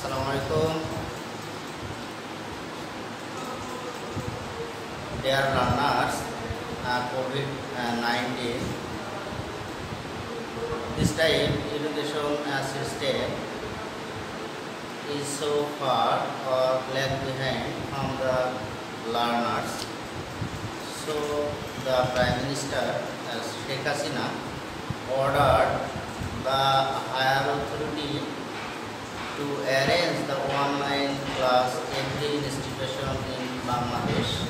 Assalamualaikum, dear learners. COVID-19. This time, education system is so far or lag behind from the learners. So, the Prime Minister Sheikh Hasina ordered the higher authority to arrange the online class every institution in Bangladesh,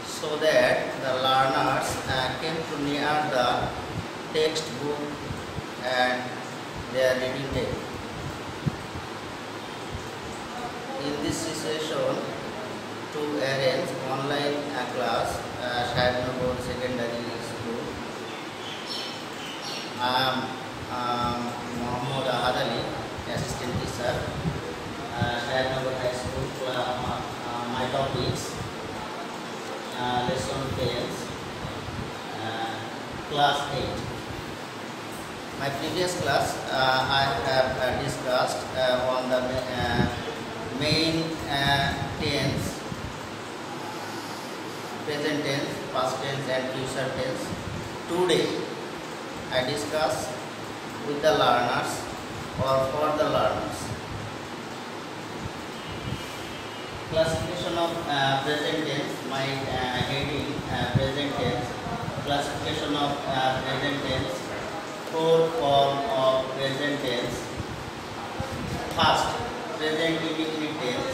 so that the learners came to near the textbook and their reading day. In this situation, to arrange online class, Shahidnagar Secondary School, Muhammad Ahad Ali, assistant teacher, Shahidnagar High School. My topics: lesson 10, class 8. My previous class, I have discussed on the main tense, present tense, past tense and future tense. Today I discuss with the learners or for the learners. Classification of present tense. My heading present tense. Classification of present tense. Four form of present tense. First, present indefinite tense.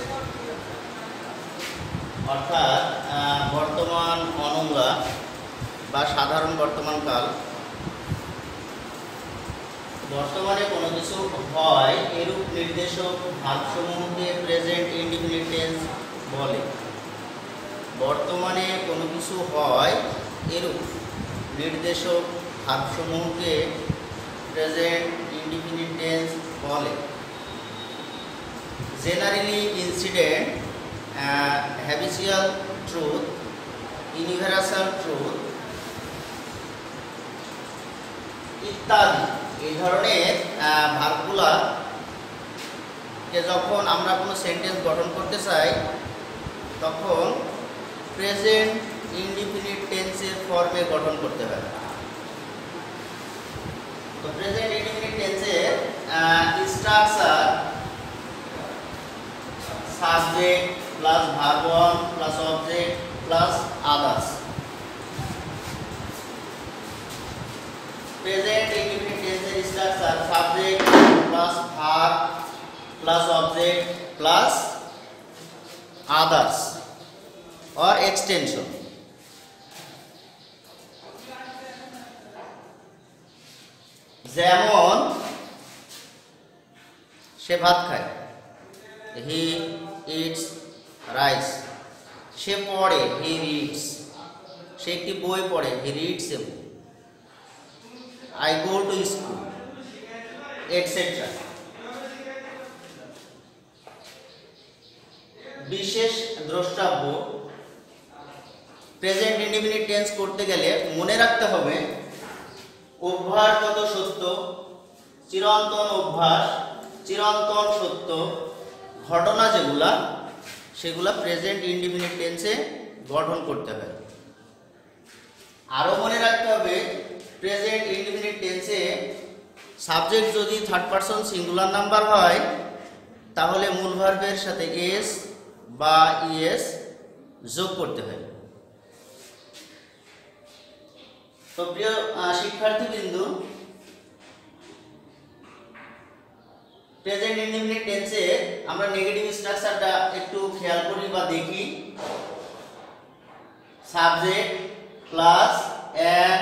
অর্থাৎ বর্তমান অনঙ্গা বা সাধারণ বর্তমান কাল। বর্তমানে কোনো কিছু হয় এরূপ নির্দেশক ভাবসমূহকে প্রেজেন্ট ইনডিফিনিট টেন্স বলে। বর্তমানে কোনো কিছু হয় এরূপ নির্দেশক ভাবসমূহকে প্রেজেন্ট ইনডিফিনিট টেন্স বলে। Generally incident, habitual truth, universal truth ইত্যাদি এই ধরনের ভার্বগুলাকে যখন আমরা কোনো সেন্টেন্স গঠন করতে চাই তখন প্রেজেন্ট ইনডিফিনিট টেন্সের ফর্মে গঠন করতে হয়। তো প্রেজেন্ট ইনডিফিনিট টেন্সের structure subject plus verb 1 plus object plus others. Present indefinite টেন্সের structure subject plus verb plus object plus others or extension. যেমন সে ভাত খায়, হি ইটস রাইস। সে পড়ে, হি রিডস। সে একটি বই পড়ে, he reads a book. I go to school, etc. বিশেষ দ্রষ্টব্য প্রেজেন্ট ইনডিফিনিট টেন্স করতে গেলে মনে রাখতে হবে অভ্যাসগত সত্য, চিরন্তন অভ্যাস, চিরন্তন সত্য ঘটনা যেগুলা সেগুলা প্রেজেন্ট ইনডিফিনিট টেন্সে গঠন করতে হয়। আরও মনে রাখতে হবে প্রেজেন্ট ইনডিফিনিট টেন্সে সাবজেক্ট যদি থার্ড পারসন সিঙ্গুলার নাম্বার হয় তাহলে মূল ভার্বের সাথে এস বা ইএস যোগ করতে হয়। তো প্রিয় শিক্ষার্থীবৃন্দু, প্রেজেন্ট ইনডিফিনিট টেন্সে আমরা নেগেটিভ স্ট্রাকচারটা একটু খেয়াল করি বা দেখি। Subject plus am,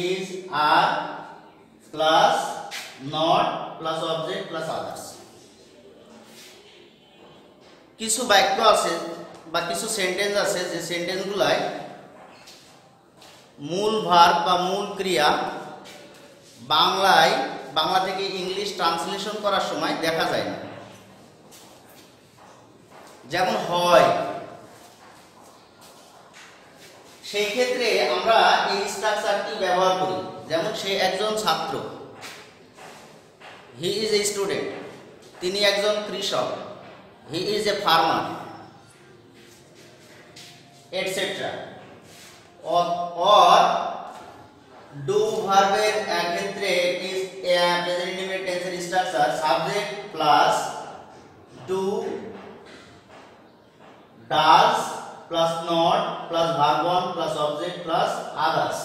is, are plus not plus object plus others। কিছু বাক্য আছে বা কিছু সেন্টেন্স আছে যে সেন্টেন্সগুলায় মূল ভার্ব বা মূল ক্রিয়া বাংলা থেকে ইংলিশ ট্রান্সলেশন করার সময় দেখা যায় না। যেমন হয়, সেই ক্ষেত্রে আমরা এই স্ট্রাকচারটি ব্যবহার করি। যেমন সে একজন ছাত্র, হি ইজ এ স্টুডেন্ট, তিনি একজন কৃষক, he is a farmer, etcetera. Or do ভার্বের ক্ষেত্রে ইজ প্রেজেন্ট ইনডিফিনিট টেন্সের structure subject plus do does plus not plus verb one plus object plus others.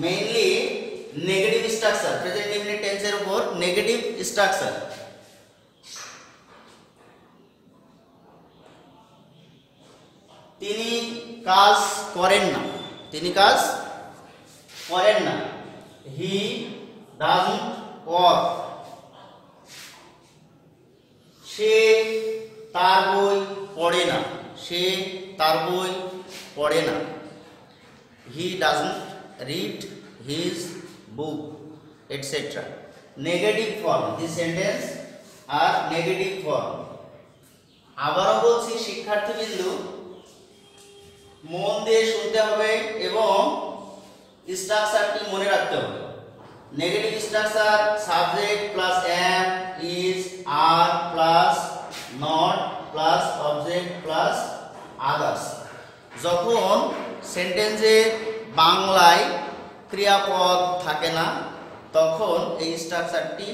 Mainly negative structure, present indefinite টেন্সের উপর negative structure. তিনি কাজ করেন না, তিনি কাজ করেন না, হি ডাজন্ট ওয়ার্ক। সে তার বই পড়ে না, সে তার বই পড়ে না, he doesn't read his book, etcetera. Negative form, this sentence are negative form. আবারও বলছি শিক্ষার্থীবৃন্দু, মন দিয়ে শুনতে হবে এবং স্ট্রাকচারটি মনে রাখতে হবে। Negative structure subject plus am is are plus not plus object plus others. যখন সেন্টেন্সে বাংলায় ক্রিয়াপদ থাকে না তখন এই স্ট্রাকচারটি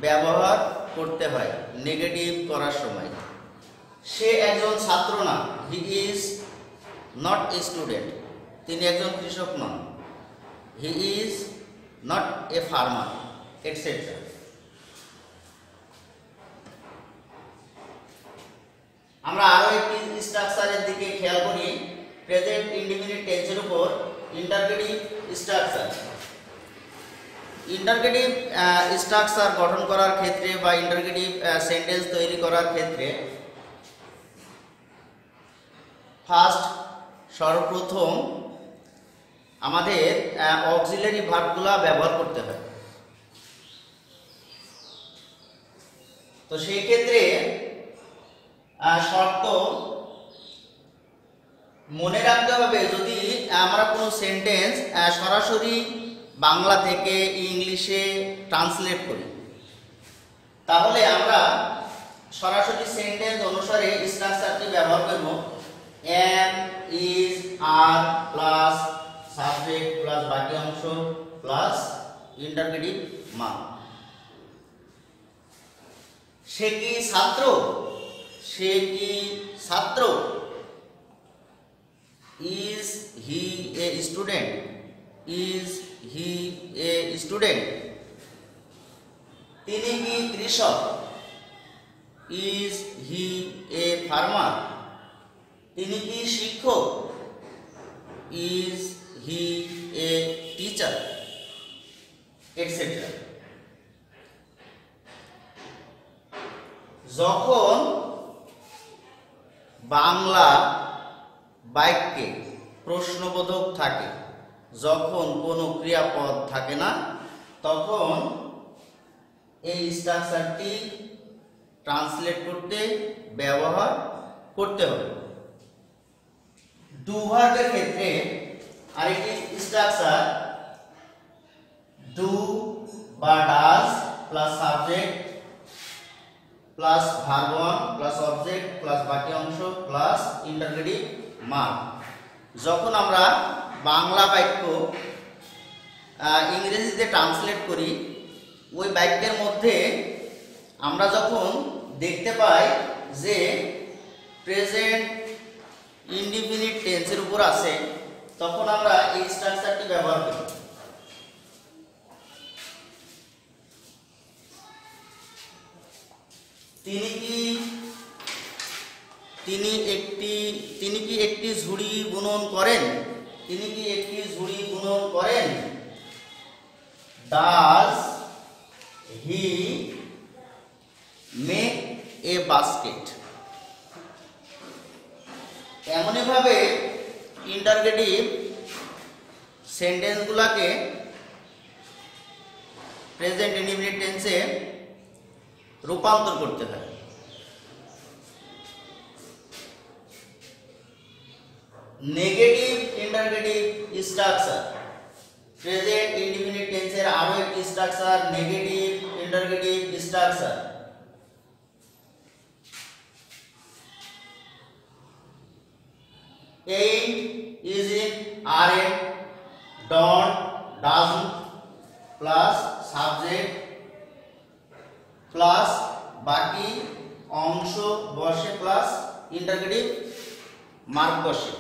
ব্যবহার করতে হয় নেগেটিভ করার সময়। সে একজন ছাত্র না, he is not a student, তিনি একজন কৃষক নন, he is not a farmer, etcetera. আমরা আরো একটি স্ট্রাকচারের দিকে খেয়াল করি, প্রেজেন্ট ইনডিফিনিট টেন্সের উপর ইন্টারগেটিভ স্ট্রাকচার। ইন্টারগেটিভ স্ট্রাকচার গঠন করার ক্ষেত্রে বা ইন্টারগেটিভ সেন্টেন্স তৈরি করার ক্ষেত্রে ফার্স্ট সর্বপ্রথম আমাদের অক্সিলারি ভার্বগুলা ব্যবহার করতে হয়। তো সেই ক্ষেত্রে শর্ত মনে রাখতে হবে, যদি আমরা কোনো সেন্টেন্স সরাসরি বাংলা থেকে ইংলিশে ট্রান্সলেট করি তাহলে আমরা সরাসরি সেন্টেন্স অনুসারে স্ট্রাকচারটি ব্যবহার করব। Am is are plus subject plus বাকি অংশ প্লাস ইন্টারগেটিভ মান। সে কি ছাত্র, সে কি ছাত্র। Is he a student, is he A student. তিনি কি কৃষক, ইজ হি এ ফার্মার। তিনি কি শিক্ষক, is he a teacher, etcetera. যখন বাংলা বাক্যে প্রশ্নবোধক থাকে, যখন কোনো ক্রিয়াপদ থাকে না তখন এই স্ট্রাকচারটি ট্রান্সলেট করতে ব্যবহার করতে হবে। ডু ভার্বের ক্ষেত্রে আরেকটি স্ট্রাকচার ডু বা does plus subject plus verb one plus object plus বাকি অংশ প্লাস ইন্টারগেটিভ মান। যখন আমরা বাংলা বাক্য ইংরেজিতে ট্রান্সলেট করি ওই বাক্যের মধ্যে আমরা যখন দেখতে পাই যে প্রেজেন্ট ইনডিফিনিট টেন্সের উপর আছে তখন আমরা এই স্ট্রাকচারটি ব্যবহার করি। তিনি কি একটি ঝুড়ি বুনন করেন, তিনি কি একটি ঝুড়ি বুনন করেন। Does he make a basket. এমনইভাবে ইন্টারগেটিভ সেন্টেন্সগুলোকে প্রেজেন্ট ইনডিফিনিট টেন্সে রূপান্তর করতে হয়। Negative interrogative structure, present indefinite টেন্সের আরো একটি structure negative interrogative structure. Ain't, isn't, aren't, don't, doesn't plus subject plus বাকি অংশ বসে প্লাস ইন্টারগেটিভ মার্ক বসে।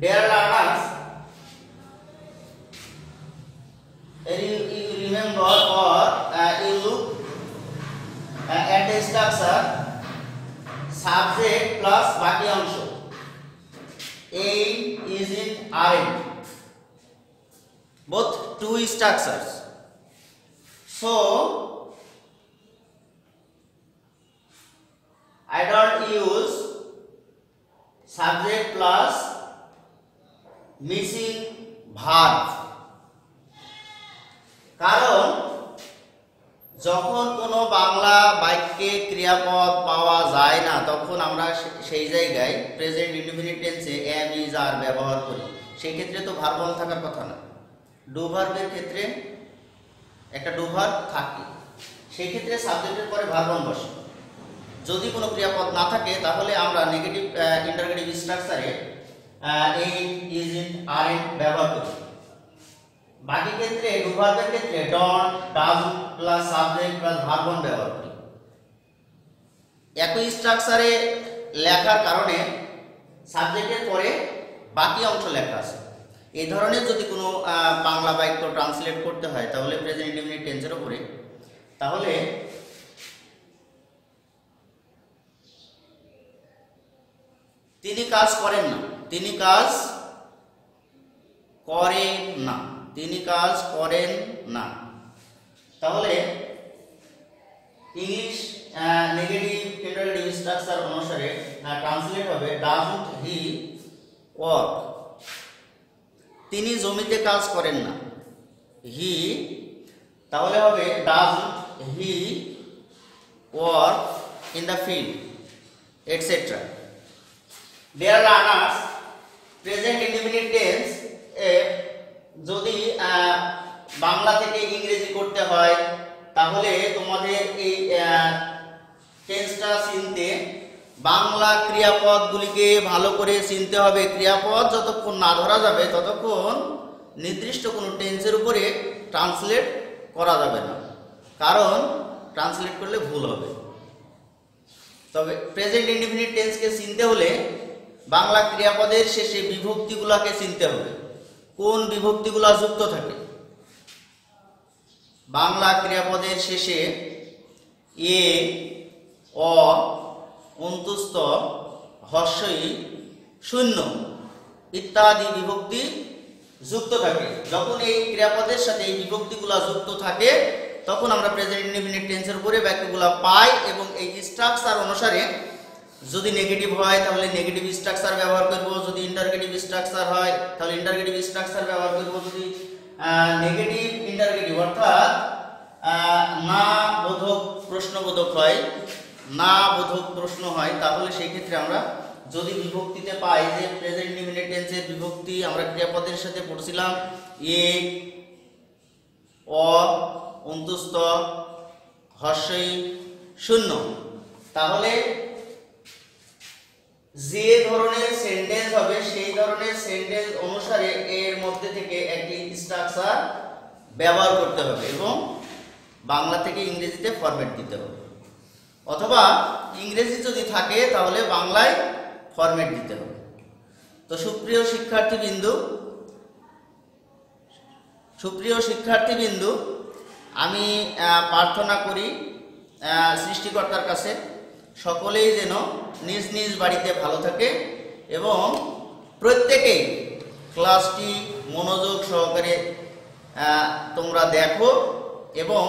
Dear learners, you remember or you look at the structure subject plus বাকি অংশ ain't, isn't, aren't, both two structures. So I don't use subject plus missing verb, কারণ যখন কোনো বাংলা বাক্যে ক্রিয়াপদ পাওয়া যায় না তখন আমরা সেই জায়গায় প্রেজেন্ট ইনডিফিনিট টেন্সে am, is, are ব্যবহার করি। সেই ক্ষেত্রে তো ভার্ব থাকার কথা না, ডু ভার্বের ক্ষেত্রে একটা ডু ভার্ব থাকে, সেই ক্ষেত্রে সাবজেক্টের পরে ভার্ব বসে। যদি কোনো ক্রিয়াপদ না থাকে তাহলে আমরা negative interrogative স্ট্রাকচারে ain't, isn't, aren't ব্যবহার করি। বাকি ক্ষেত্রে ডু ভার্বের ক্ষেত্রে don't, doesn't plus subject plus verb ব্যবহার করি। একই স্ট্রাকচারে লেখার কারণে সাবজেক্টের পরে বাকি অংশ লেখা আছে। এই ধরনের যদি কোনো বাংলা বাক্য ট্রান্সলেট করতে হয় তাহলে প্রেজেন্ট ইনডিফিনিট টেন্সের উপরে, তাহলে তিনি কাজ করেন না, তিনি কাজ করেন না, তিনি কাজ করেন না, তাহলে ইংলিশ নেগেটিভ ইন্টারগেটিভ স্ট্রাকচার অনুসারে ট্রান্সলেট হবে ডাজন্ট হি ওয়ার্ক, তিনি জমিতে কাজ করেন না, হি, তাহলে হবে doesn't he work in the field etcetera. Dear learners, present indefinite tense যদি বাংলা থেকে ইংরেজি করতে হয় তাহলে তোমাদের এই টেন্সটা চিনতে বাংলা ক্রিয়াপদগুলিকে ভালো করে চিনতে হবে। ক্রিয়াপদ যতক্ষণ না ধরা যাবে ততক্ষণ নির্দিষ্ট কোনো টেন্সের উপরে ট্রান্সলেট করা যাবে না, কারণ ট্রান্সলেট করলে ভুল হবে। তবে প্রেজেন্ট ইনডিফিনিট টেন্সকে চিনতে হলে বাংলা ক্রিয়াপদের শেষে বিভক্তিগুলোকে চিনতে হবে, কোন বিভক্তিগুলো যুক্ত থাকে। বাংলা ক্রিয়াপদের শেষে এ, অ, অন্তুস্থ, হর্ষই, শূন্য ইত্যাদি বিভক্তি যুক্ত থাকে। যখন এই ক্রিয়াপদের সাথে এই বিভক্তিগুলো যুক্ত থাকে তখন আমরা প্রেজেন্ট ইনডিফিনিট টেন্সের উপরে বাক্যগুলো পাই, এবং এই স্ট্রাকচার অনুসারে যদি নেগেটিভ হয় তাহলে নেগেটিভ স্ট্রাকচার ব্যবহার করব, যদি ইন্টারগেটিভ স্ট্রাকচার হয় তাহলে ইন্টারগেটিভ স্ট্রাকচার ব্যবহার করব, যদি নেগেটিভ ইন্টারগেটিভ অর্থাৎ না বোধক প্রশ্নবোধক হয়, না বোধক প্রশ্ন হয় তাহলে সেই ক্ষেত্রে আমরা যদি বিভক্তিতে পাই যে প্রেজেন্ট ইনডিফিনিট টেন্সের বিভক্তি আমরা ক্রিয়াপদের সাথে পড়ছিলাম এ, অ, অন্তুস্থ, হর্ষই, শূন্য, তাহলে যে ধরনের সেন্টেন্স হবে সেই ধরনের সেন্টেন্স অনুসারে এর মধ্যে থেকে একটি স্ট্রাকচার ব্যবহার করতে হবে এবং বাংলা থেকে ইংরেজিতে ফরম্যাট দিতে হবে, অথবা ইংরেজি যদি থাকে তাহলে বাংলায় ফরম্যাট দিতে হবে। তো সুপ্রিয় শিক্ষার্থীবৃন্দ, আমি প্রার্থনা করি সৃষ্টিকর্তার কাছে সকলেই যেন নিজ নিজ বাড়িতে ভালো থাকে এবং প্রত্যেকেই ক্লাসটি মনোযোগ সহকারে তোমরা দেখো এবং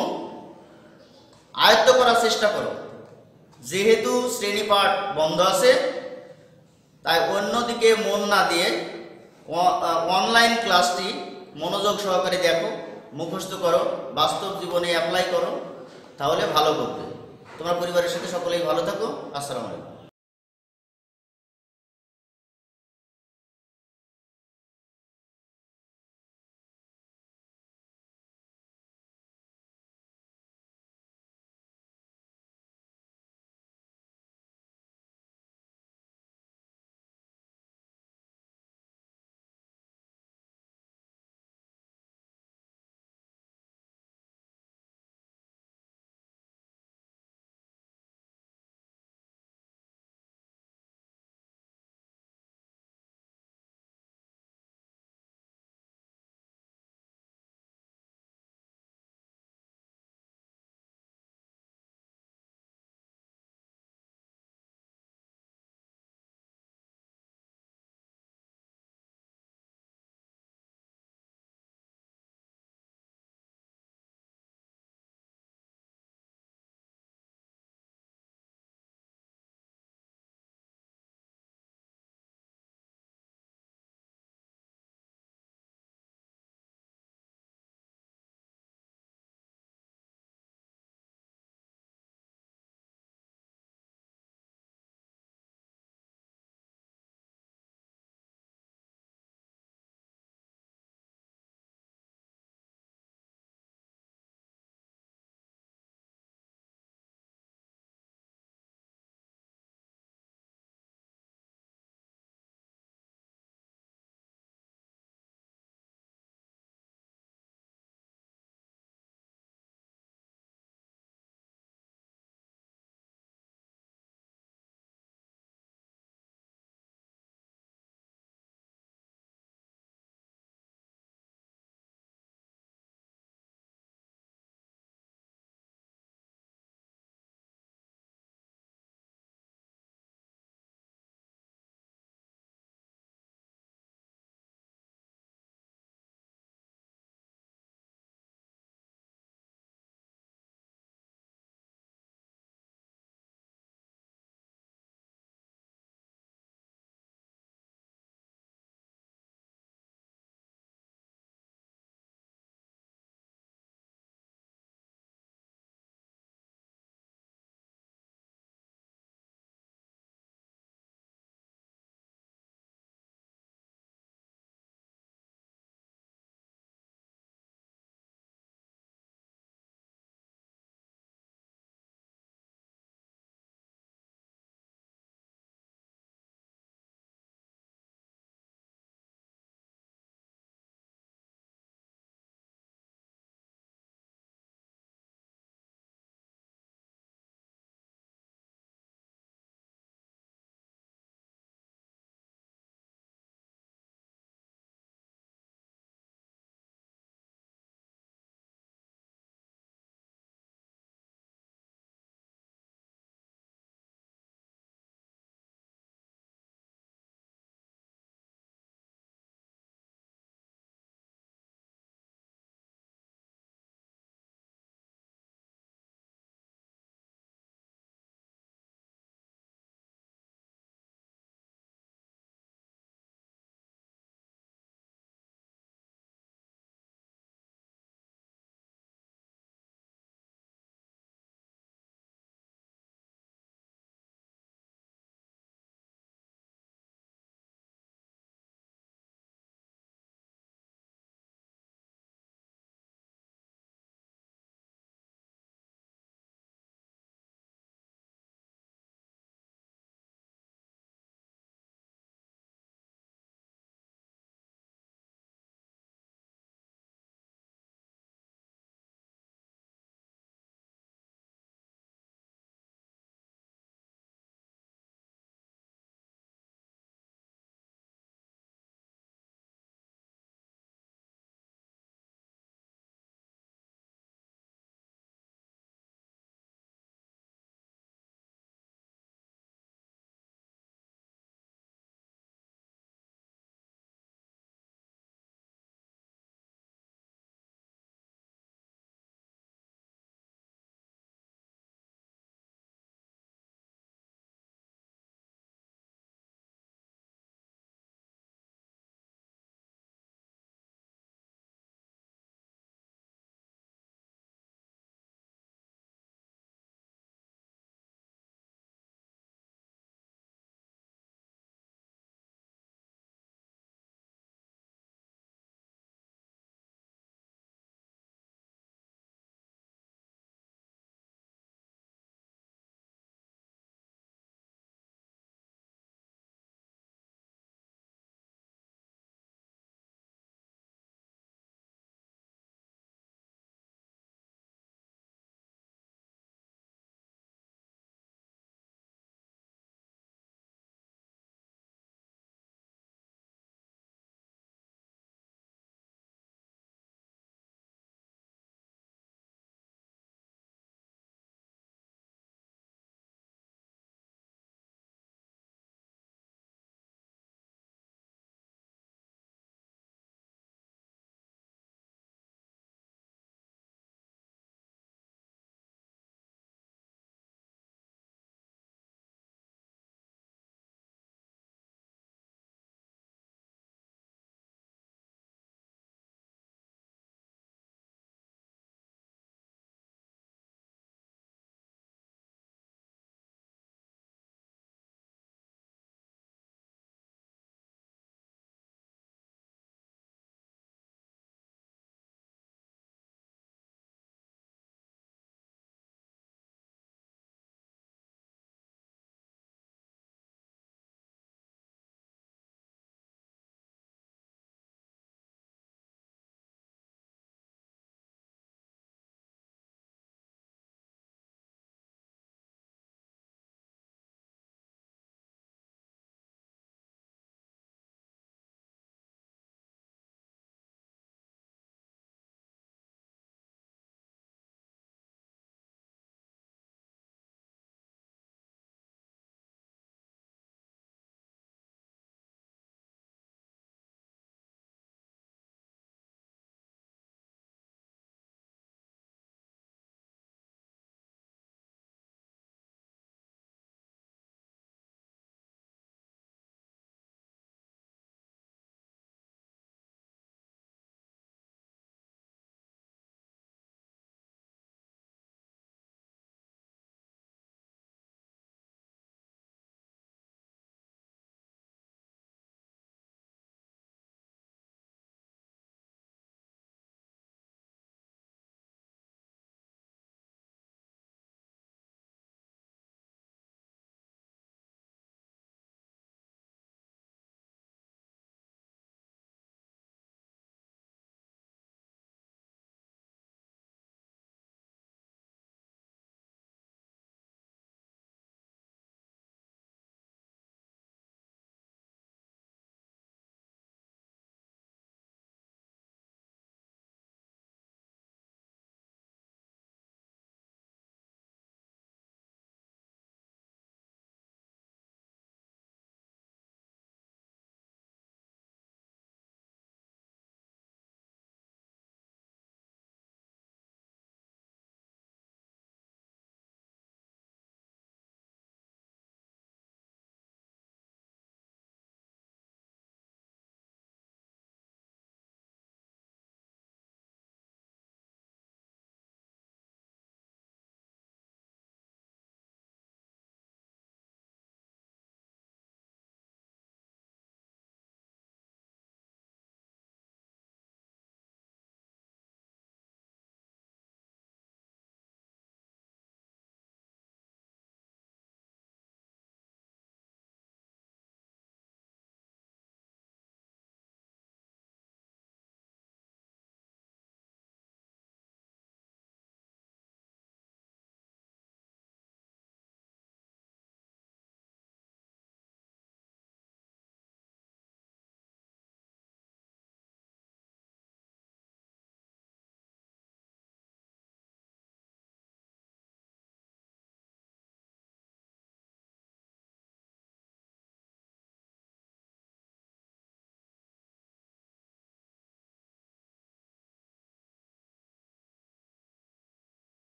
আয়ত্ত করার চেষ্টা করো। যেহেতু শ্রেণীপাঠ বন্ধ আছে তাই অন্যদিকে মন না দিয়ে অনলাইন ক্লাসটি মনোযোগ সহকারে দেখো, মুখস্থ করো, বাস্তব জীবনে অ্যাপ্লাই করো, তাহলে ভালো করবে। তোমার পরিবারের সাথে সকলেই ভালো থাকো। আসসালামু আলাইকুম।